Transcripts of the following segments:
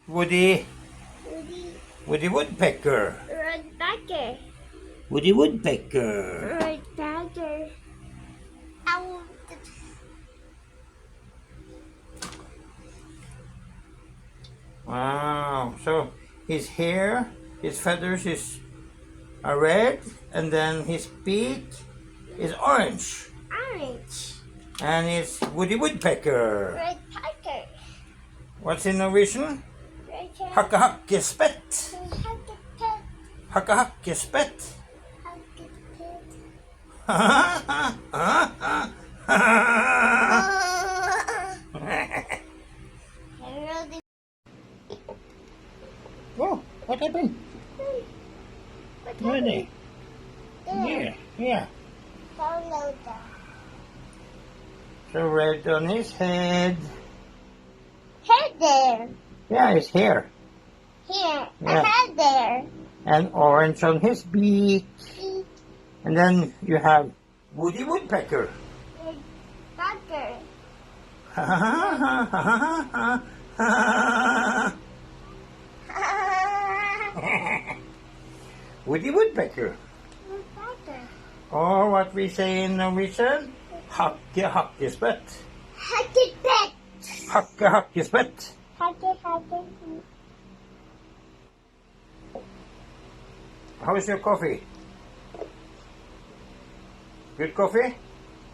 Woody. Woody. Woody Woodpecker. Woodpecker. Woody Woodpecker. Woodpecker. Ow. Wow. So his hair, his feathers are red, and then his beak is orange. Orange. And it's Woody Woodpecker. Woodpecker. What's in Norwegian? Woodpecker. Hakka hakke spett. Hakka hakke spett. Oh, what happened? Really? Yeah. So red on his head. Head there. Yeah, his hair. Here. Yeah. A head there. And orange on his beak. And then you have Woody Woodpecker. Woodpecker. Woody Woodpecker. Woodpecker. Or what we say in Norwegian, hakke hakke spett. Hacky pet. Hakke hakke spett. Hacky. How's your coffee? Good coffee?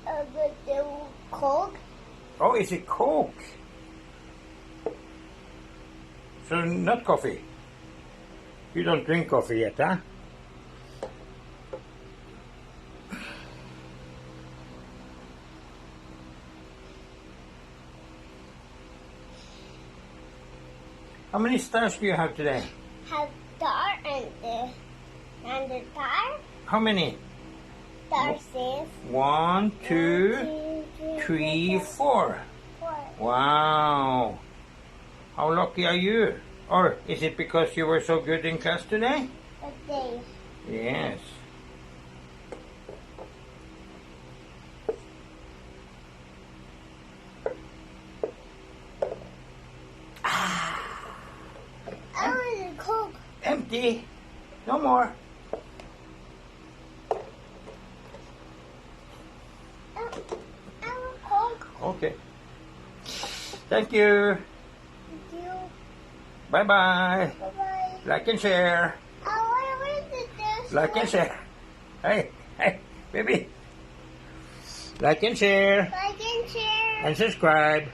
The Coke. Oh, is it Coke? So not coffee. You don't drink coffee yet, huh? How many stars do you have today? Have star and the star. How many? Star says 1, 2, 3, 4. 4. Wow. How lucky are you? Or is it because you were so good in class today? Okay. Yes. Oh, the Coke. Empty. No more. Oh, Coke. Okay. Thank you. Thank you. Bye-bye. Bye-bye. Like and share. Oh, where did this? Like and share. Hey, baby. Like and share. Like and share. And subscribe.